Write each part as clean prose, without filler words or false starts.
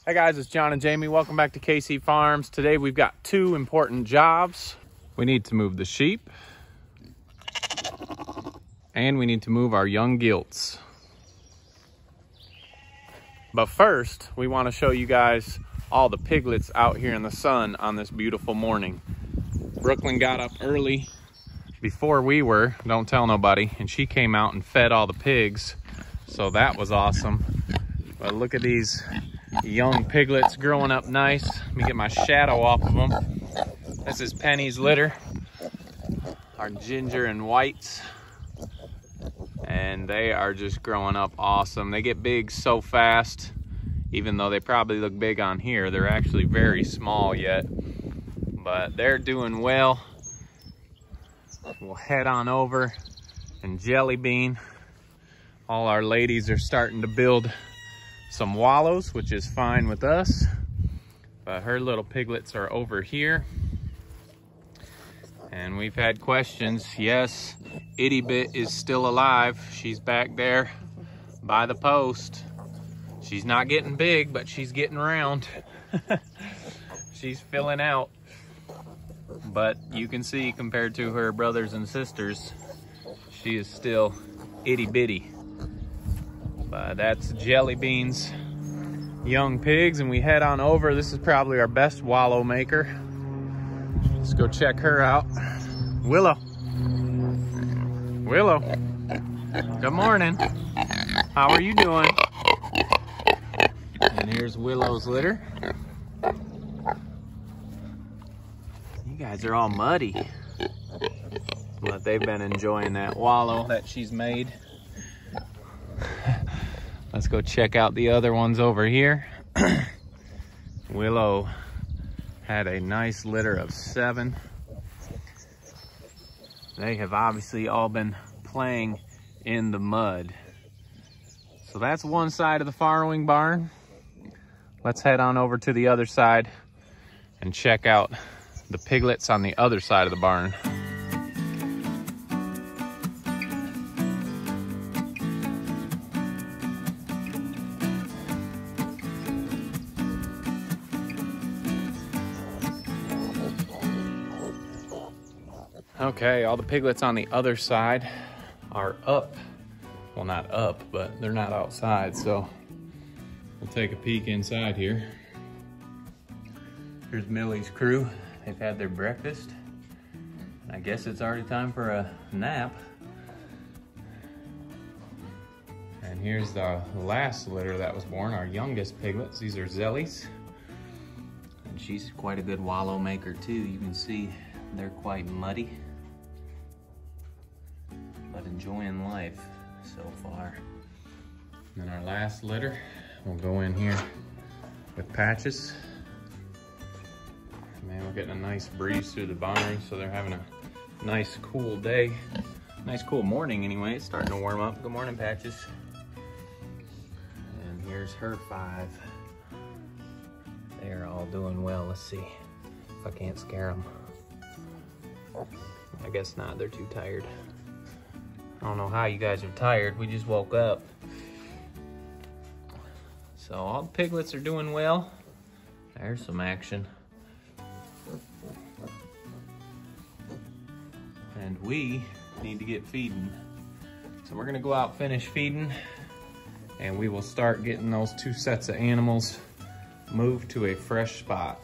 Hey guys, it's John and Jamie. Welcome back to KC Farms. Today we've got two important jobs. We need to move the sheep and we need to move our young gilts. But first, we want to show you guys all the piglets out here in the sun on this beautiful morning. Brooklyn got up early before we were, don't tell nobody, and she came out and fed all the pigs. So that was awesome. But look at these young piglets growing up nice. Let me get my shadow off of them. This is Penny's litter, our ginger and whites, and they are just growing up awesome. They get big so fast. Even though they probably look big on here, they're actually very small yet, but they're doing well. We'll head on over and Jelly Bean. All our ladies are starting to build some wallows, which is fine with us, but her little piglets are over here. And we've had questions. Yes, Itty Bit is still alive. She's back there by the post. She's not getting big, but she's getting round. She's filling out. But you can see, compared to her brothers and sisters, she is still itty bitty. But that's Jelly Bean's young pigs, and we head on over. This is probably our best wallow maker. Let's go check her out. Willow. Willow. Good morning. How are you doing? And here's Willow's litter. You guys are all muddy, but they've been enjoying that wallow that she's made. Let's go check out the other ones over here. Willow had a nice litter of 7. They have obviously all been playing in the mud. So that's one side of the farrowing barn. Let's head on over to the other side and check out the piglets on the other side of the barn. Okay, all the piglets on the other side are up. Well, not up, but they're not outside, so we'll take a peek inside here. Here's Millie's crew. They've had their breakfast. I guess it's already time for a nap. And here's the last litter that was born, our youngest piglets. These are Zellies. And she's quite a good wallow maker too. You can see they're quite muddy, but enjoying life so far. And our last litter will go in here with Patches. Man, we're getting a nice breeze through the barn, so they're having a nice cool day. Nice cool morning anyway. It's starting to warm up. Good morning, Patches. And here's her 5. They're all doing well. Let's see if I can't scare them. I guess not, they're too tired. I don't know how you guys are tired. We just woke up. So all the piglets are doing well. There's some action. And we need to get feeding. So we're gonna go out, finish feeding, and we will start getting those 2 sets of animals moved to a fresh spot.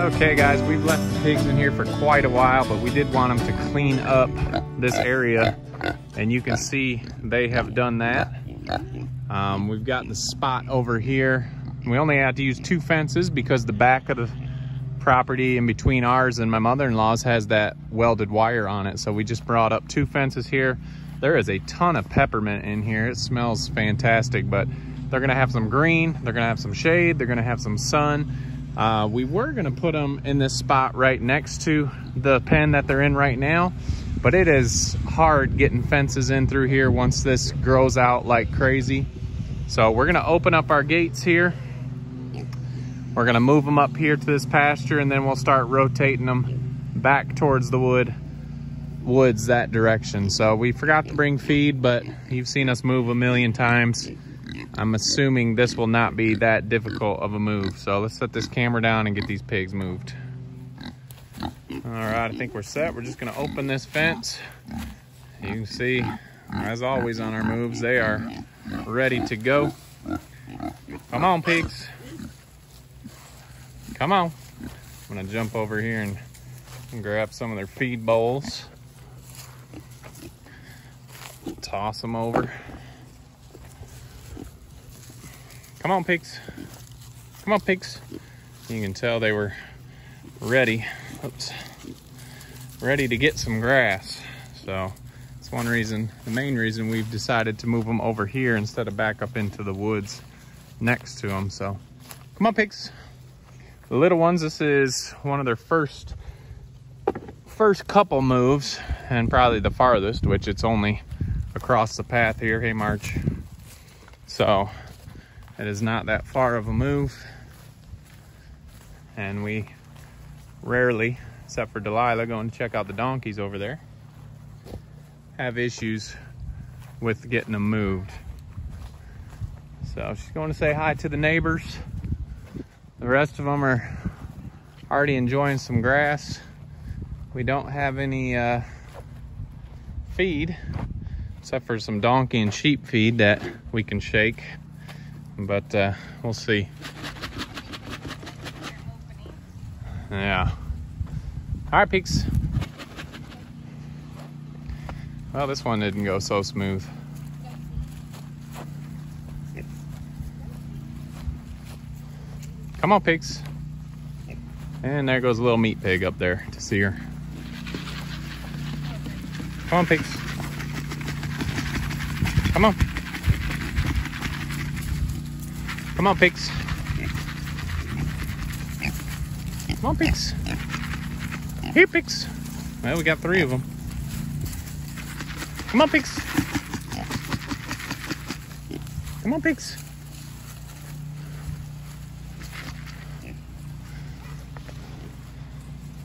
Okay guys, we've left the pigs in here for quite a while, but we did want them to clean up this area And you can see they have done that. We've got the spot over here. We only had to use 2 fences because the back of the property in between ours and my mother-in-law's has that welded wire on it. So we just brought up 2 fences here. There is a ton of peppermint in here. It smells fantastic, but they're gonna have some green, they're gonna have some shade, they're gonna have some sun. We were gonna put them in this spot right next to the pen that they're in right now, but it is hard getting fences in through here once this grows out like crazy. So we're gonna open up our gates here. We're gonna move them up here to this pasture, and then we'll start rotating them back towards the woods that direction. So we forgot to bring feed, but you've seen us move a million times. I'm assuming this will not be that difficult of a move. So let's set this camera down and get these pigs moved. All right, I think we're set. We're just gonna open this fence. You can see, as always on our moves, they are ready to go. Come on, pigs. Come on. I'm gonna jump over here and grab some of their feed bowls. Toss them over. Come on, pigs. Come on, pigs. You can tell they were ready. Oops. Ready to get some grass. So that's one reason, the main reason we've decided to move them over here instead of back up into the woods next to them. So come on, pigs. The little ones, this is one of their first couple moves, and probably the farthest, which it's only across the path here. Hey, March. So it is not that far of a move, and we rarely, except for Delilah going to check out the donkeys over there, have issues with getting them moved. So she's going to say hi to the neighbors. The rest of them are already enjoying some grass. We don't have any feed, except for some donkey and sheep feed that we can shake, but we'll see. Yeah. All right, pigs. Well, this one didn't go so smooth. Come on, pigs. And there goes a little meat pig up there to see her. Come on, pigs. Come on. Come on, pigs. Come on, pigs. Here, pigs. Well, we got 3 of them. Come on, pigs. Come on, pigs.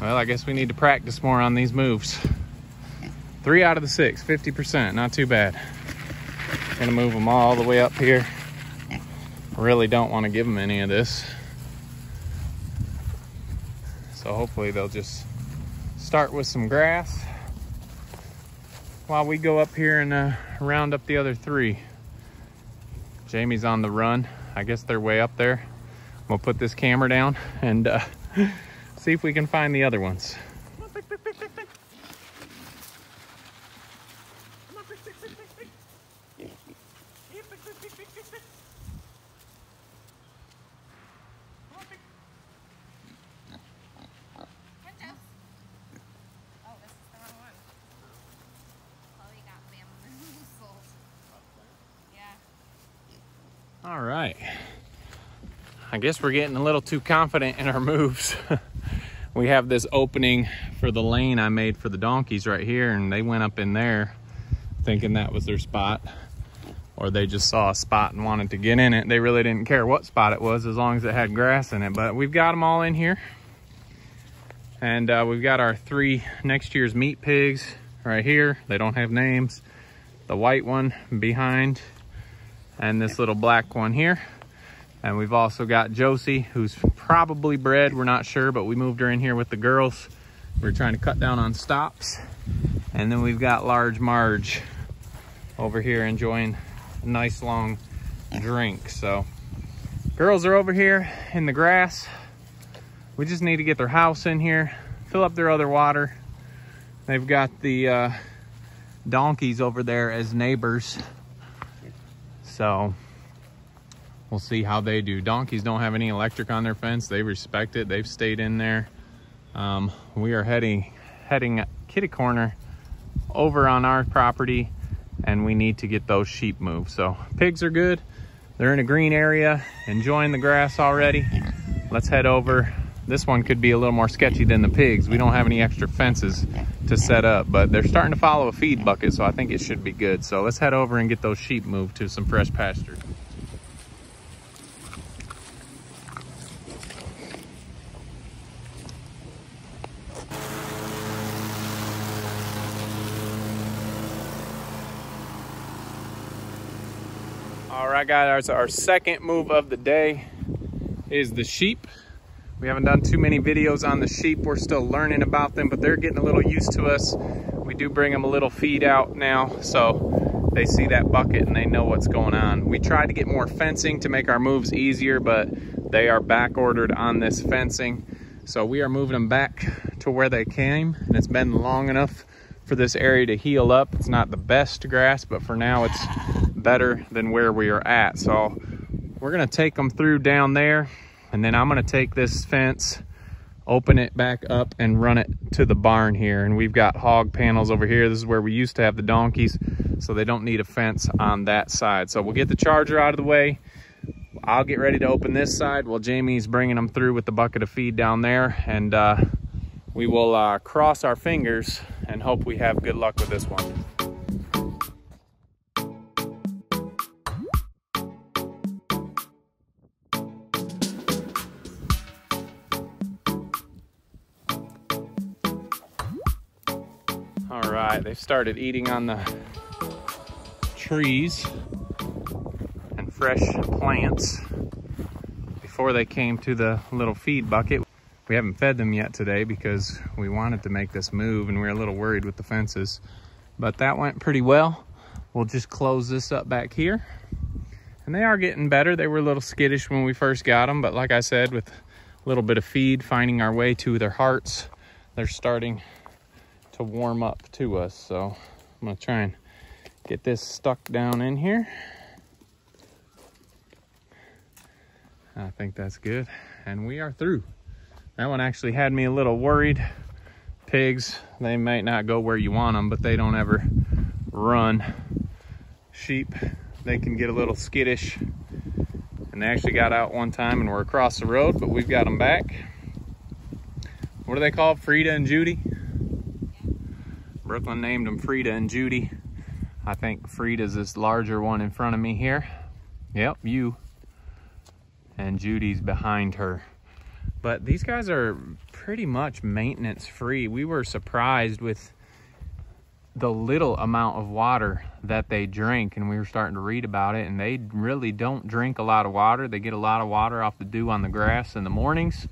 Well, I guess we need to practice more on these moves. 3 out of the 6, 50%, not too bad. Gonna move them all the way up here. Really don't want to give them any of this. So hopefully they'll just start with some grass while we go up here and round up the other 3. Jamie's on the run. I guess they're way up there. We'll put this camera down and see if we can find the other ones. All right. I guess we're getting a little too confident in our moves. We have this opening for the lane I made for the donkeys right here, and they went up in there thinking that was their spot, or they just saw a spot and wanted to get in it. They really didn't care what spot it was as long as it had grass in it. But we've got them all in here, and we've got our 3 next year's meat pigs right here. They don't have names. The white one behind, and this little black one here. And we've also got Josie, who's probably bred, we're not sure, but we moved her in here with the girls. We're trying to cut down on stops. And then we've got large Marge over here enjoying a nice long drink. So girls are over here in the grass. We just need to get their house in here, fill up their other water. They've got the donkeys over there as neighbors. So we'll see how they do. Donkeys don't have any electric on their fence. They respect it. They've stayed in there. We are heading kitty corner over on our property, and we need to get those sheep moved. So pigs are good. They're in a green area, enjoying the grass already. Let's head over. This one could be a little more sketchy than the pigs. We don't have any extra fences to set up, but they're starting to follow a feed bucket, so I think it should be good. So let's head over and get those sheep moved to some fresh pasture. All right, guys, our second move of the day is the sheep. We haven't done too many videos on the sheep. We're still learning about them, but they're getting a little used to us. We do bring them a little feed out now, so they see that bucket and they know what's going on. We tried to get more fencing to make our moves easier, but they are back ordered on this fencing. So we are moving them back to where they came, and it's been long enough for this area to heal up. It's not the best grass, but for now it's better than where we are at. So we're gonna take them through down there, and then I'm gonna take this fence, open it back up, and run it to the barn here. And we've got hog panels over here. This is where we used to have the donkeys, so they don't need a fence on that side. So we'll get the charger out of the way. I'll get ready to open this side while Jamie's bringing them through with the bucket of feed down there. And we will cross our fingers and hope we have good luck with this one. All right, they've started eating on the trees and fresh plants before they came to the little feed bucket. We haven't fed them yet today because we wanted to make this move and we were a little worried with the fences, but that went pretty well. We'll just close this up back here, and they are getting better. They were a little skittish when we first got them, but like I said, with a little bit of feed, finding our way to their hearts, they're starting to warm up to us. So I'm gonna try and get this stuck down in here. I think that's good, and we are through. That one actually had me a little worried. Pigs, they might not go where you want them, but they don't ever run. Sheep, they can get a little skittish, and they actually got out one time and were across the road, but we've got them back. What are they called? Frida and Judy? Brooklyn named them Frida and Judy. I think Frida's this larger one in front of me here. Yep, you. And Judy's behind her. But these guys are pretty much maintenance free. We were surprised with the little amount of water that they drink, and we were starting to read about it, and they really don't drink a lot of water. They get a lot of water off the dew on the grass in the mornings.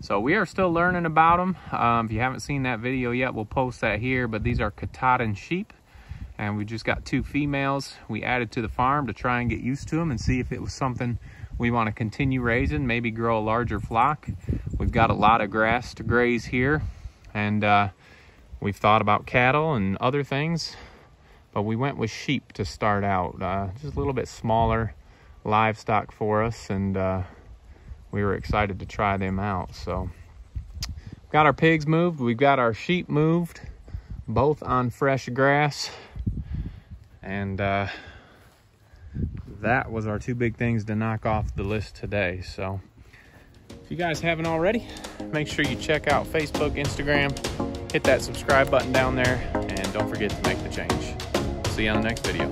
So we are still learning about them. If you haven't seen that video yet, we'll post that here, but these are Katahdin sheep, and we just got 2 females we added to the farm to try and get used to them and see if it was something we want to continue raising, maybe grow a larger flock. We've got a lot of grass to graze here, and we've thought about cattle and other things, but we went with sheep to start out. Just a little bit smaller livestock for us, and we were excited to try them out. So we've got our pigs moved, we've got our sheep moved, both on fresh grass, and that was our 2 big things to knock off the list today. So if you guys haven't already, make sure you check out Facebook, Instagram, hit that subscribe button down there, and don't forget to make the change. See you on the next video.